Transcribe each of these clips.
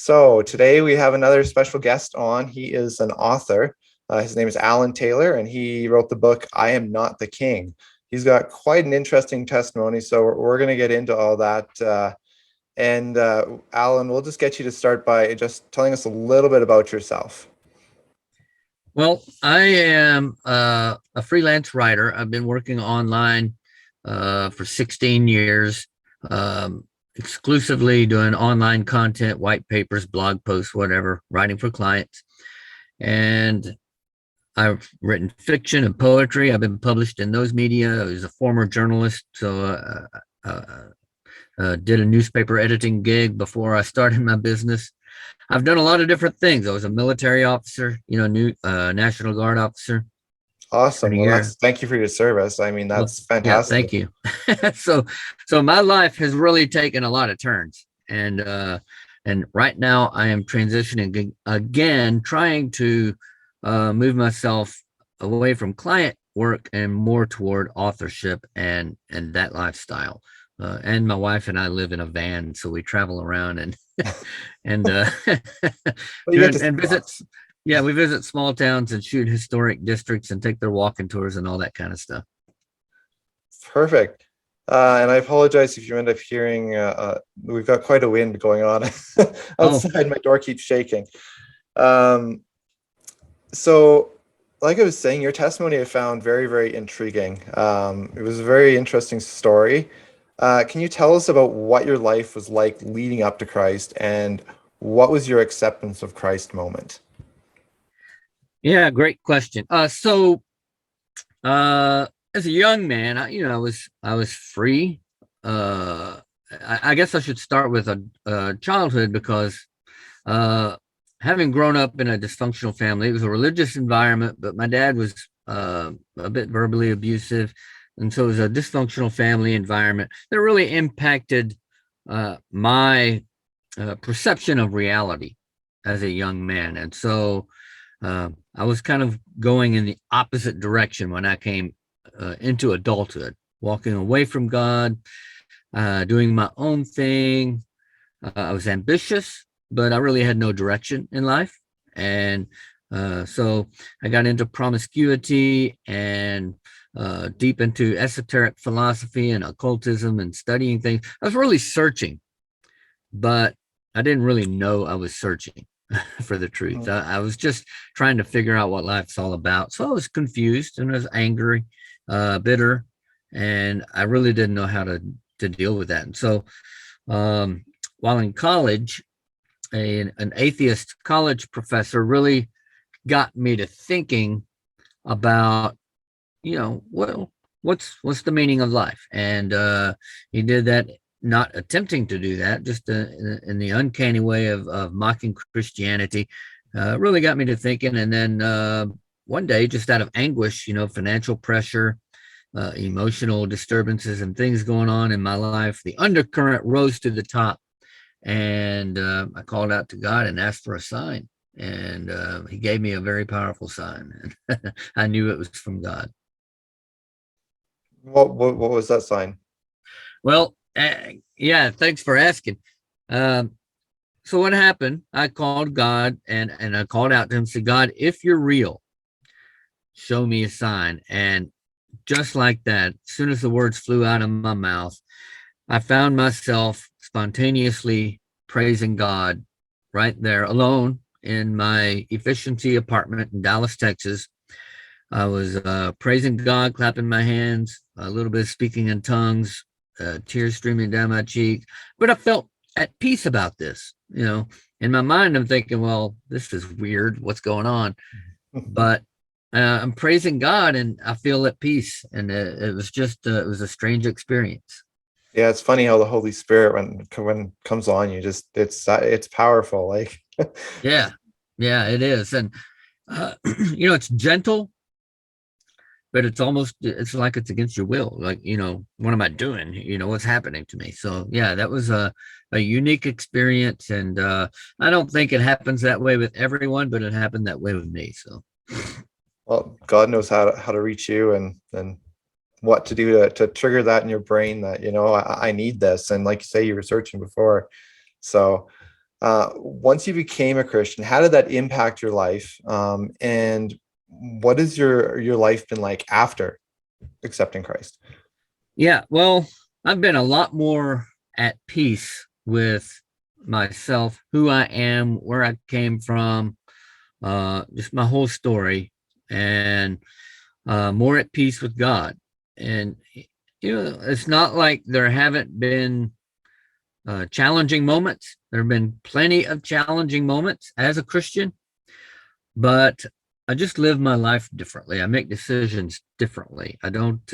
So today we have another special guest on. He is an author. His name is Alan Taylor, and he wrote the book I Am Not the King. He's got quite an interesting testimony, so we're going to get into all that. Alan, we'll just get you to start by just telling us a little bit about yourself. Well, I am a freelance writer. I've been working online for 16 years, exclusively doing online content, white papers, blog posts, whatever, writing for clients. And I've written fiction and poetry. I've been published in those media. I was a former journalist, so did a newspaper editing gig before I started my business. I've done a lot of different things. I was a military officer, new National Guard officer. Awesome. Spent a Well, year. thank you for your service. I mean, Well, that's yeah, fantastic. thank you. so, so my life has really taken a lot of turns, and right now I am transitioning again, trying to move myself away from client work and more toward authorship and that lifestyle. And my wife and I live in a van, so we travel around and and Well, you do get to see and visit. lots. Yeah, we visit small towns and shoot historic districts and take their walking tours and all that kind of stuff. Perfect. And I apologize if you end up hearing, we've got quite a wind going on Oh, outside. My door keeps shaking. Um, so, like I was saying, your testimony I found very, very intriguing. It was a very interesting story. Can you tell us about what your life was like leading up to Christ and what was your acceptance of Christ moment? yeah, great question. So as a young man, I was free. I guess I should start with a childhood because uh, having grown up in a dysfunctional family, it was a religious environment, but my dad was a bit verbally abusive, and so it was a dysfunctional family environment that really impacted my perception of reality as a young man, and so. I was kind of going in the opposite direction when I came into adulthood, walking away from God, doing my own thing. I was ambitious, but I really had no direction in life. And so I got into promiscuity and deep into esoteric philosophy and occultism and studying things. I was really searching, but I didn't really know I was searching for the truth. Mhm. I was just trying to figure out what life's all about. So I was confused and I was angry, bitter, and I really didn't know how to deal with that. And so um, while in college, an atheist college professor really got me to thinking about, well, what's the meaning of life? And he did that, not attempting to do that, just in the uncanny way of mocking Christianity. Really got me to thinking. And then one day, just out of anguish, financial pressure, emotional disturbances, and things going on in my life, the undercurrent rose to the top. And I called out to God and asked for a sign. And he gave me a very powerful sign. And I knew it was from God. What was that sign? Well, yeah, thanks for asking. Um, so what happened? I called God and I called out to him, said, God, if you're real, show me a sign. And just like that, as soon as the words flew out of my mouth, I found myself spontaneously praising God right there alone in my efficiency apartment in Dallas, Texas. I was praising God, clapping my hands, a little bit of speaking in tongues, tears streaming down my cheeks. But I felt at peace about this. In my mind, I'm thinking, well, this is weird. What's going on? But I'm praising God and I feel at peace. And it was just, it was a strange experience. Yeah, it's funny how the Holy Spirit when comes on you, just it's powerful. Like, Yeah. Yeah, it is. And, it's gentle, but it's like it's against your will. Like, what am I doing? What's happening to me? So yeah, that was a unique experience. And I don't think it happens that way with everyone, but it happened that way with me. So well, God knows how to reach you and what to do to trigger that in your brain that I need this. And like you say, you were searching before. So Once you became a Christian, how did that impact your life? And what has your life been like after accepting Christ? Yeah, well, I've been a lot more at peace with myself, who I am, where I came from, just my whole story, and more at peace with God. And it's not like there haven't been challenging moments. There have been plenty of challenging moments as a Christian, but I just live my life differently. I make decisions differently. I don't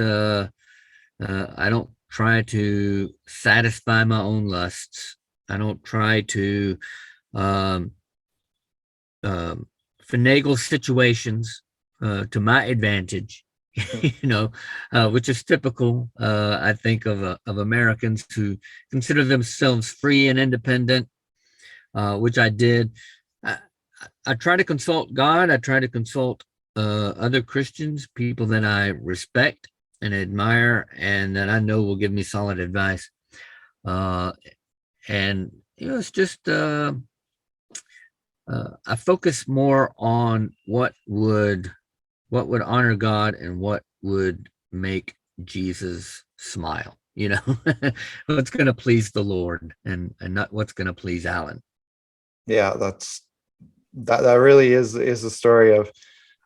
try to satisfy my own lusts. I don't try to um, um, finagle situations to my advantage, which is typical, I think, of Americans who consider themselves free and independent, which I did. I, I try to consult God. I try to consult other Christians, people that I respect and admire, and that I know will give me solid advice. Uh, and it's just I focus more on what would honor God and what would make Jesus smile. What's going to please the Lord, and not what's going to please Alan. Yeah, that really is the story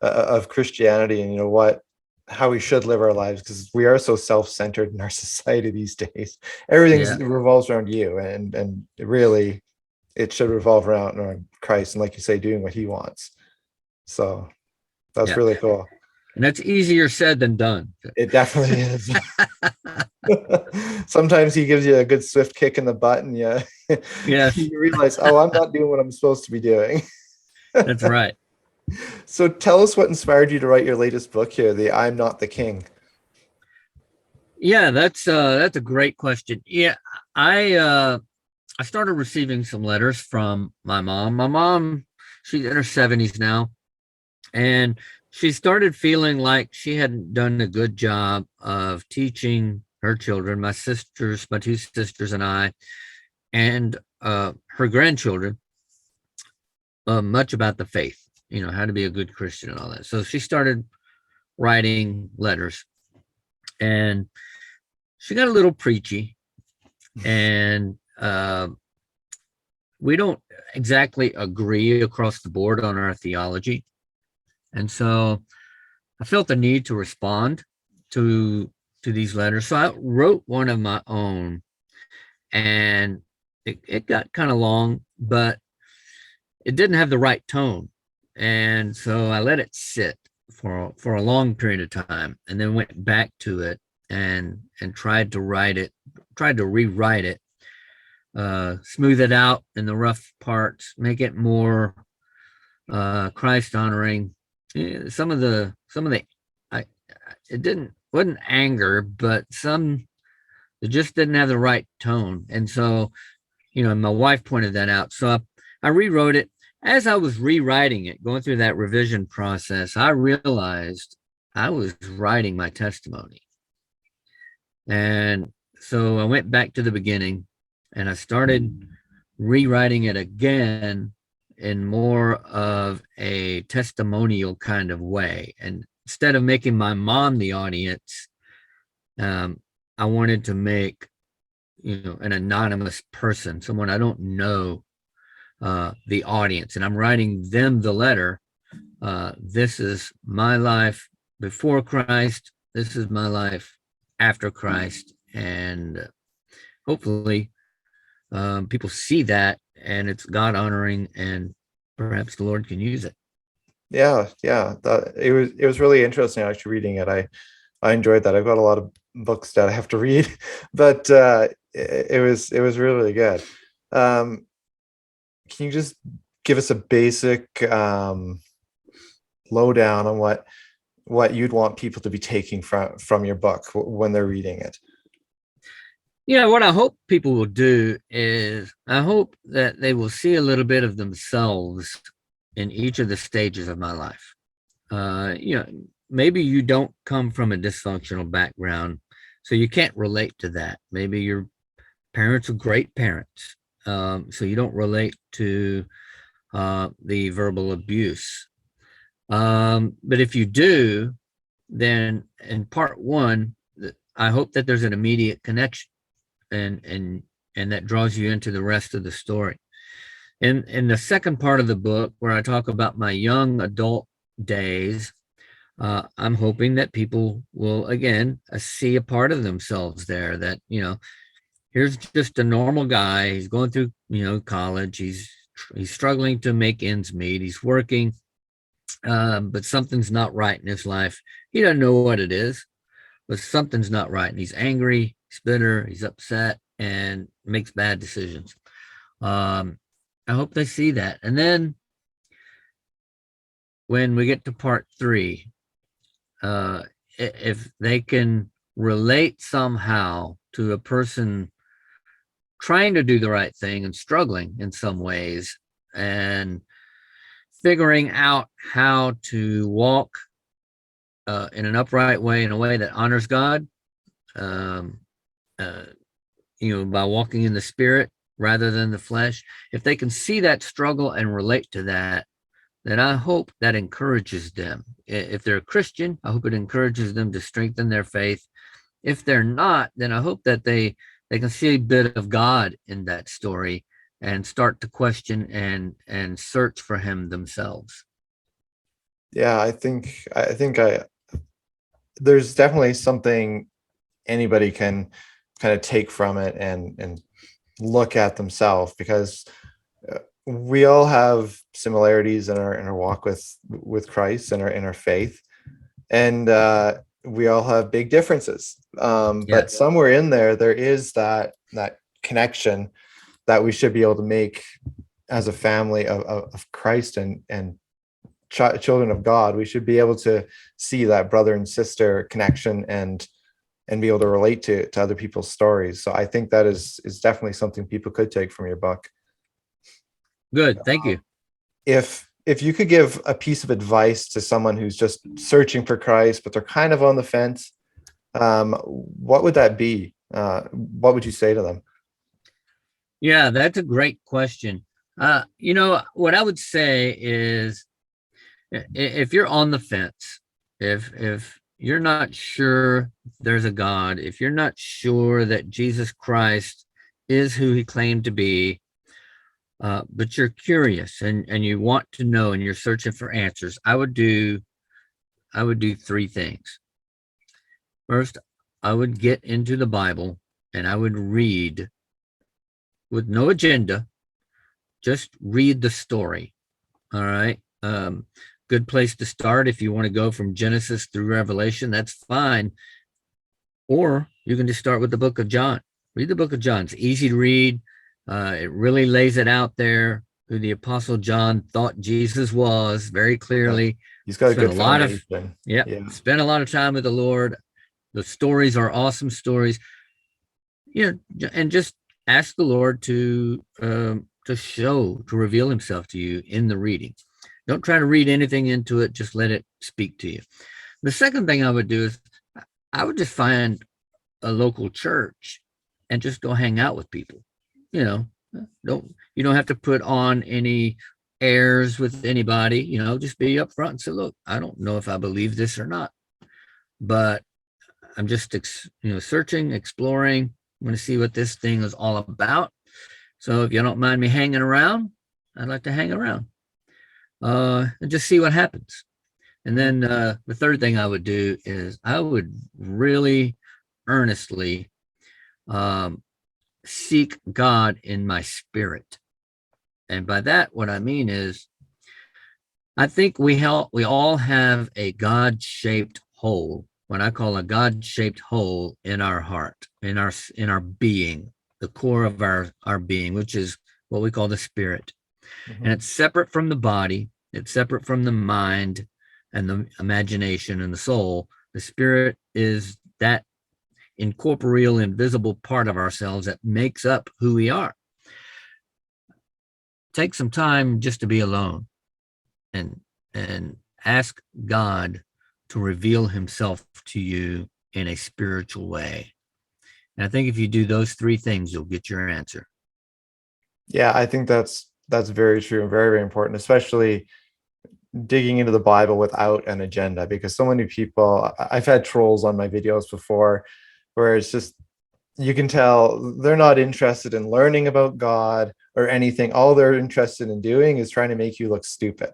of Christianity, and how we should live our lives, because we are so self-centered in our society these days. Everything Yeah, revolves around you, and really it should revolve around Christ, and like you say, doing what he wants. So that's yeah, really cool. and that's easier said than done. It definitely is. Sometimes he gives you a good swift kick in the butt, and Yes, you realize, oh, I'm not doing what I'm supposed to be doing. that's right. So tell us what inspired you to write your latest book here, the I'm Not the King. Yeah, that's a great question. Yeah, I uh I started receiving some letters from my mom. My mom, she's in her 70s now, and she started feeling like she hadn't done a good job of teaching her children, my two sisters and I, and her grandchildren, much about the faith, how to be a good Christian and all that. So she started writing letters, and she got a little preachy, and we don't exactly agree across the board on our theology. And so I felt the need to respond to these letters. So I wrote one of my own, and it got kind of long, but it didn't have the right tone. And so I let it sit for a long period of time, and then went back to it and tried to rewrite it, smooth it out in the rough parts, make it more Christ honoring. Some of the I it didn't wasn't anger, but it just didn't have the right tone. And so, my wife pointed that out. So I rewrote it. As I was rewriting it, going through that revision process, I realized I was writing my testimony. And so I went back to the beginning, and I started rewriting it again in more of a testimonial kind of way. And instead of making my mom the audience, I wanted to make, an anonymous person, someone I don't know, the audience. And I'm writing them the letter. This is my life before Christ. This is my life after Christ. And hopefully, people see that, and it's God honoring, and perhaps the Lord can use it. Yeah, it was really interesting actually reading it. I enjoyed that. I've got a lot of books that I have to read, but it was really, really good. Um, can you just give us a basic lowdown on what you'd want people to be taking from your book when they're reading it? What I hope people will do is I hope that they will see a little bit of themselves in each of the stages of my life. Maybe you don't come from a dysfunctional background, so you can't relate to that. Maybe your parents are great parents. so you don't relate to the verbal abuse. But if you do, then in part one, I hope that there's an immediate connection, and and and that draws you into the rest of the story. In the second part of the book, where I talk about my young adult days, I'm hoping that people will again see a part of themselves there. That here's just a normal guy. He's going through college. He's struggling to make ends meet. He's working, but something's not right in his life. He doesn't know what it is, but something's not right, and he's angry, he's bitter, he's upset, and makes bad decisions. Um, I hope they see that. And then when we get to part three, uh, if they can relate somehow to a person trying to do the right thing and struggling in some ways, and figuring out how to walk in an upright way, in a way that honors God, um, uh, by walking in the spirit rather than the flesh. If they can see that struggle and relate to that, then I hope that encourages them. If they're a Christian, I hope it encourages them to strengthen their faith. If they're not, then I hope that they can see a bit of God in that story and start to question and search for him themselves. Yeah, I think there's definitely something anybody can kind of take from it and look at themselves, because we all have similarities in our walk with Christ and our faith, and we all have big differences. Yeah. But somewhere in there, there is that connection that we should be able to make as a family of Christ and children of God. We should be able to see that brother and sister connection and be able to relate to other people's stories. So I think that is definitely something people could take from your book. Good. Thank you. If you could give a piece of advice to someone who's just searching for Christ, but they're kind of on the fence, what would that be? What would you say to them? Yeah, that's a great question. What I would say is, if you're on the fence, if you're not sure there's a God, if you're not sure that Jesus Christ is who he claimed to be, but you're curious and you want to know and you're searching for answers, I would do three things. First, I would get into the Bible and I would read with no agenda, just read the story. All right. Good place to start if you want to go from Genesis through Revelation, that's fine. Or you can just start with the book of John. Read the book of John. It's easy to read. It really lays it out there who the Apostle John thought Jesus was very Yeah, clearly. he's got a Spent a good lot of, foundation. yeah, Yeah. spent a lot of time with the Lord. The stories are awesome stories. And just ask the Lord to reveal himself to you in the reading. Don't try to read anything into it, just let it speak to you. The second thing I would do is I would just find a local church and just go hang out with people. You know, you don't have to put on any airs with anybody, just be upfront and say, look, I don't know if I believe this or not, but I'm just searching, exploring. I'm going to see what this thing is all about. So if you don't mind me hanging around, I'd like to hang around and just see what happens. And Mhm. then the third thing I would do is I would really earnestly um, seek God in my spirit. And by that, what I mean is, I think we all have a God-shaped hole. What I call a God-shaped hole in our heart, in our being, the core of our being, which is what we call the spirit. And Mhm. it's separate from the body. It's separate from the mind and the imagination and the soul. The spirit is that incorporeal, invisible part of ourselves that makes up who we are. Take some time just to be alone and and ask God to reveal himself to you in a spiritual way. And I think if you do those three things, you'll get your answer. Yeah, I think that's very true and very, very important, especially digging into the Bible without an agenda, because so many people, I've had trolls on my videos before where it's just, you can tell they're not interested in learning about God or anything. All they're interested in doing is trying to make you look stupid.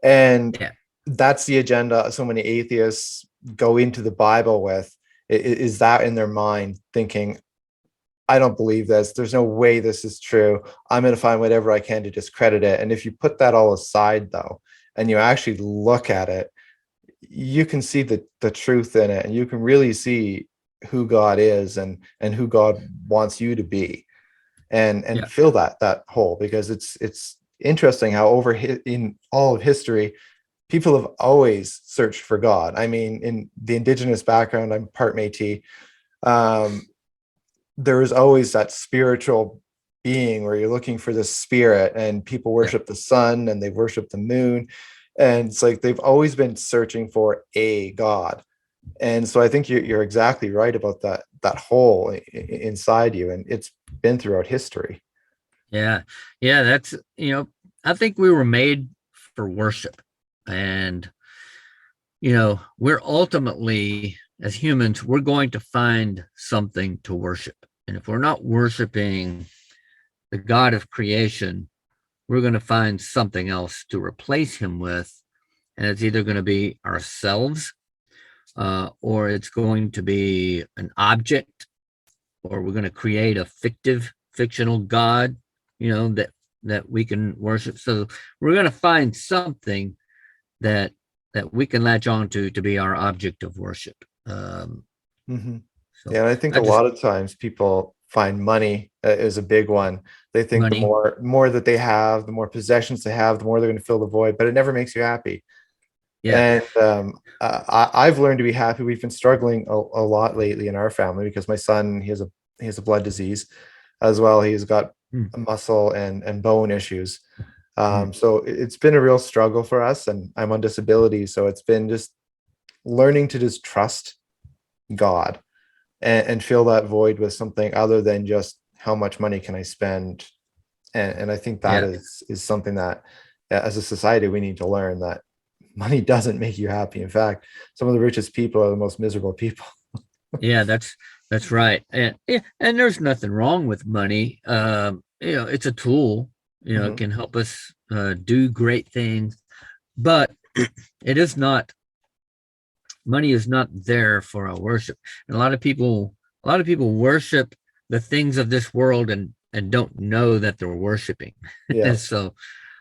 And Yeah, that's the agenda so many atheists go into the Bible with, is that in their mind, thinking, I don't believe this. There's no way this is true. I'm going to find whatever I can to discredit it. And if you put that all aside, though, and you actually look at it, you can see the truth in it, and you can really see who God is, and who God wants you to be, and yeah, fill that hole, because it's interesting how in all of history people have always searched for God. I mean, in the indigenous background, I'm part Métis. Um, there is always that spiritual being where you're looking for the spirit, and people yeah, worship the sun and they worship the moon, and it's like they've always been searching for a God. And so I think you're exactly right about that hole inside you, and it's been throughout history. yeah, yeah. That's, I think we were made for worship, and we're ultimately, as humans, we're going to find something to worship, and if we're not worshiping the God of creation, we're going to find something else to replace him with, and it's either going to be ourselves, or it's going to be an object, or we're going to create a fictional god, that we can worship. So we're going to find something that we can latch on to be our object of worship. Hmm. So Yeah, and I think I a just lot of times people find money is a big one. They think the money. more that they have, the more possessions they have, the more they're going to fill the void, but it never makes you happy. Yeah. And I've learned to be happy. We've been struggling a lot lately in our family because my son, he has a blood disease as well. He's got Mm, muscle and bone issues. mm. So it's been a real struggle for us, and I'm on disability. So it's been just learning to just trust God, and fill that void with something other than just how much money can I spend. And I think that Yeah. is something that, as a society, we need to learn that money doesn't make you happy. In fact, some of the richest people are the most miserable people. Yeah, that's right. And yeah, and there's nothing wrong with money. It's a tool. It Mhm. can help us do great things, but it is not money is not there for our worship. And a lot of people worship the things of this world, and don't know that they're worshiping. And Yes. so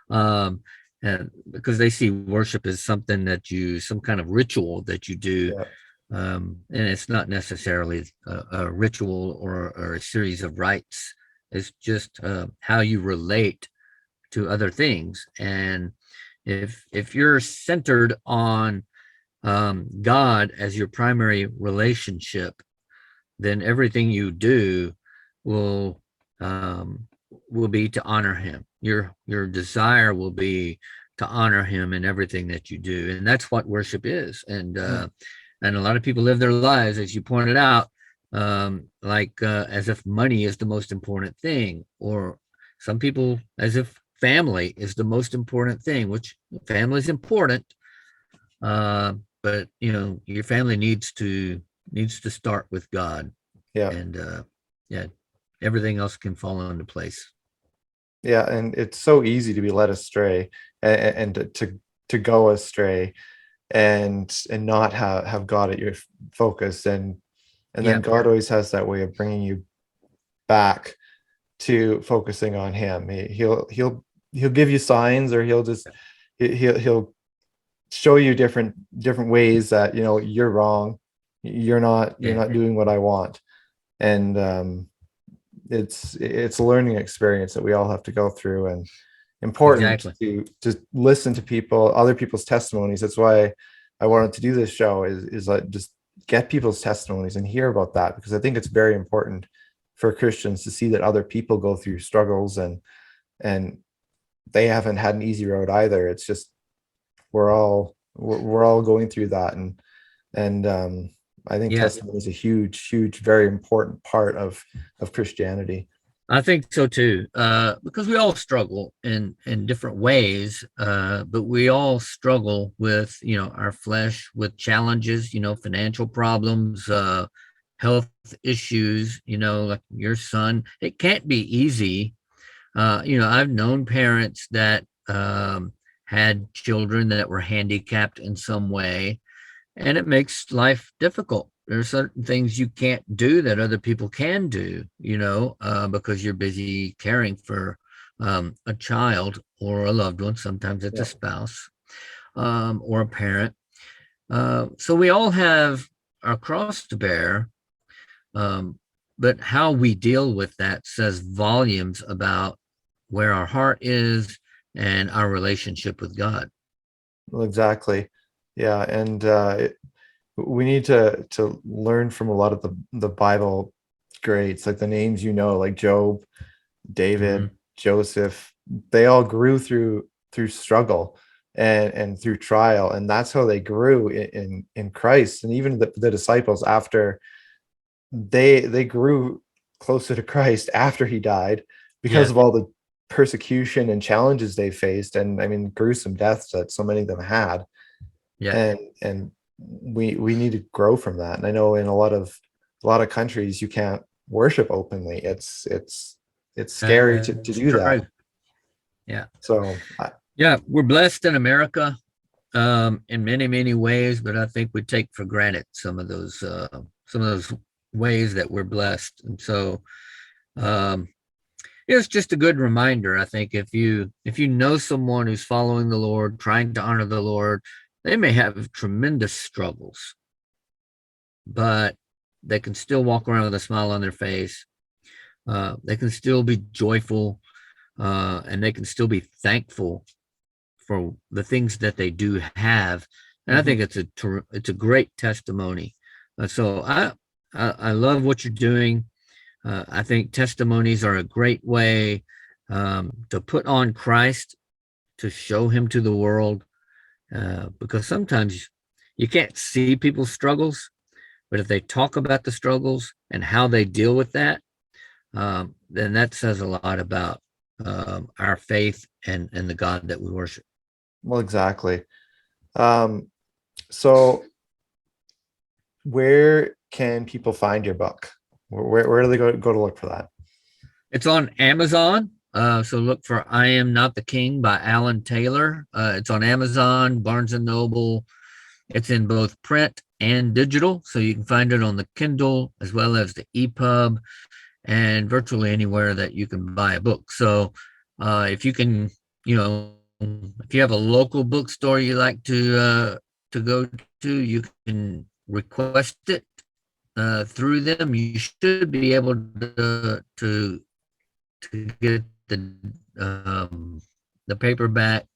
um and because they see worship as something some kind of ritual that you do, Yeah. and it's not necessarily a ritual, or a series of rites. It's just how you relate to other things. And if you're centered on God as your primary relationship, then everything you do will um, will be to honor Him. Your desire will be to honor Him in everything that you do, and that's what worship is. Mm. And a lot of people live their lives, as you pointed out, like as if money is the most important thing, or some people as if family is the most important thing, which family is important, uh, but your family needs to start with God, Yeah. and yeah, everything else can fall into place. Yeah. And it's so easy to be led astray, and to go astray, and not have God at your focus. And then Yeah, God always has that way of bringing you back to focusing on him. He'll give you signs, or he'll show you different ways that, you're wrong. You're yeah, not doing what I want. And it's a learning experience that we all have to go through, and important exactly. to listen to other people's testimonies. That's why I wanted to do this show, is like just get people's testimonies and hear about that, because I think it's very important for Christians to see that other people go through struggles, and they haven't had an easy road either. It's just we're all going through that, and I think Yeah, testimony is a huge, huge, very important part of Christianity. I think so too, because we all struggle in different ways, but we all struggle with our flesh, with challenges, financial problems, health issues. Like your son, it can't be easy. I've known parents that had children that were handicapped in some way, and it makes life difficult. There are certain things you can't do that other people can do, because you're busy caring for a child or a loved one. Sometimes it's a Yeah, spouse or a parent. So we all have our cross to bear, um, but how we deal with that says volumes about where our heart is and our relationship with God. well, exactly. Yeah, and we need to learn from a lot of the Bible greats, like the names like Job, David, Mhm. Joseph. They all grew through struggle and through trial, and that's how they grew in Christ. And even the disciples, after they grew closer to Christ after he died, because Yeah, of all the persecution and challenges they faced, and I mean gruesome deaths that so many of them had. yeah. And we need to grow from that. And I know in a lot of countries you can't worship openly. It's scary to That's do true. that. Yeah. So Yeah, we're blessed in America in many, many ways, but I think we take for granted some of those ways that we're blessed. And so um, it's just a good reminder. I think if you know someone who's following the Lord, trying to honor the Lord, they may have tremendous struggles, but they can still walk around with a smile on their face. They can still be joyful, and they can still be thankful for the things that they do have. And I think mhm. it's a great testimony. So I love what you're doing. I think testimonies are a great way to put on Christ, to show him to the world, because sometimes you can't see people's struggles, but if they talk about the struggles and how they deal with that, then that says a lot about our faith and the God that we worship. Well, exactly. um so where can people find your book? Where do they go to look for that? It's on Amazon. So look for "I Am Not the King" by Alan Taylor. It's on Amazon, Barnes and Noble. It's in both print and digital, so you can find it on the Kindle as well as the EPUB and virtually anywhere that you can buy a book. So if you can, if you have a local bookstore you like to go to, you can request it through them. You should be able to get um, the paperback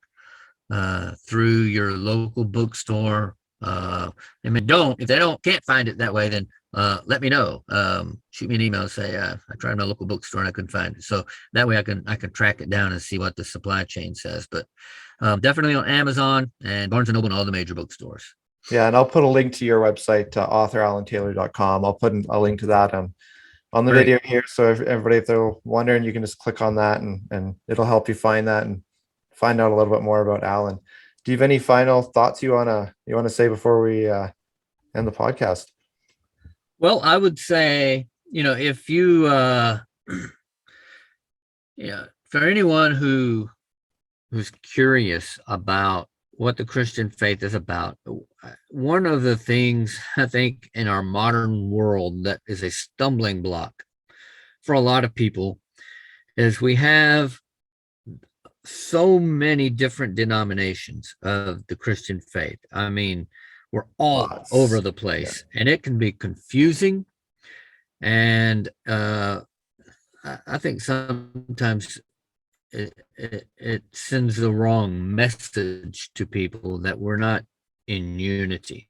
through your local bookstore. I mean, don't if they don't can't find it that way, then let me know. Shoot me an email and say I tried my local bookstore and I couldn't find it. So that way I can track it down and see what the supply chain says. But definitely on Amazon and Barnes and Noble and all the major bookstores. Yeah, and I'll put a link to your website, authorallantaylor.com. I'll put a link to that on the Great. video here. So if everybody, if they're wondering, you can just click on that, and it'll help you find that and find out a little bit more about Alan. Do you have any final thoughts you wanna say before we end the podcast? Well, I would say, if you yeah, for anyone who's curious about what the Christian faith is about, one of the things I think in our modern world that is a stumbling block for a lot of people is we have so many different denominations of the Christian faith. I mean, we're all over Lots. the Yeah. place and it can be confusing. And I think sometimes it sends the wrong message to people that we're not in unity.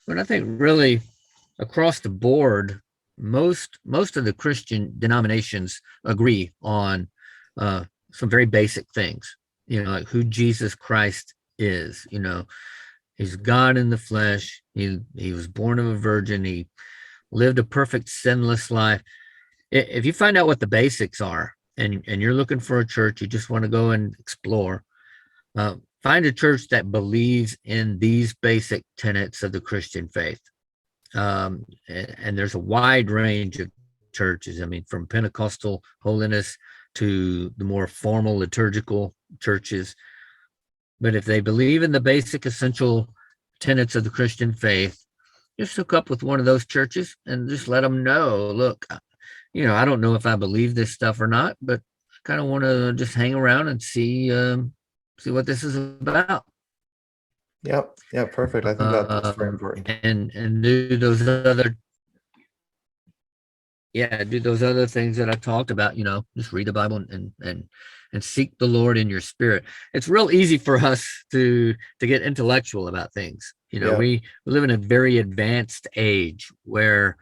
But I think really across the board, most of the Christian denominations agree on some very basic things. Like who Jesus Christ is. He's God in the flesh. He was born of a virgin. He lived a perfect sinless life. if you find out what the basics are, and you're looking for a church, you just want to go and explore, find a church that believes in these basic tenets of the Christian faith. And there's a wide range of churches. I mean, from Pentecostal holiness to the more formal liturgical churches. But if they believe in the basic essential tenets of the Christian faith, just hook up with one of those churches and just let them know, look, I don't know if I believe this stuff or not, but I kind of want to just hang around and see what this is about. Yep. Yeah. Perfect. I think that's very important. And do those other do those other things that I talked about, just read the Bible and seek the Lord in your spirit. It's real easy for us to get intellectual about things. Yeah. We live in a very advanced age where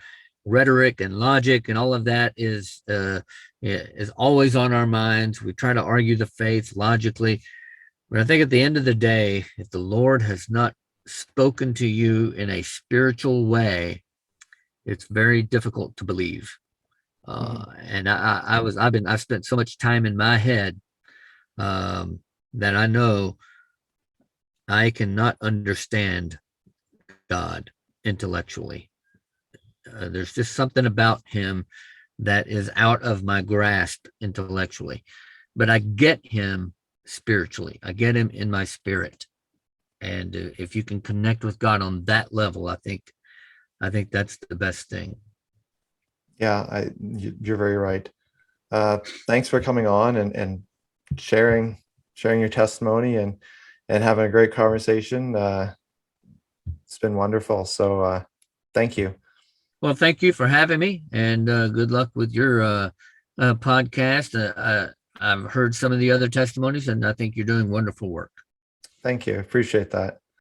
rhetoric and logic and all of that is always on our minds. We try to argue the faith logically, but I think at the end of the day, if the Lord has not spoken to you in a spiritual way, it's very difficult to believe. And I've spent so much time in my head that I know I cannot understand God intellectually. There's just something about him that is out of my grasp intellectually, but I get him spiritually. I get him in my spirit. And if you can connect with God on that level, I think that's the best thing. Yeah, you're very right. Thanks for coming on and sharing your testimony and having a great conversation. It's been wonderful. So thank you. Well, thank you for having me, and good luck with your podcast. I've heard some of the other testimonies, and I think you're doing wonderful work. Thank you. Appreciate that.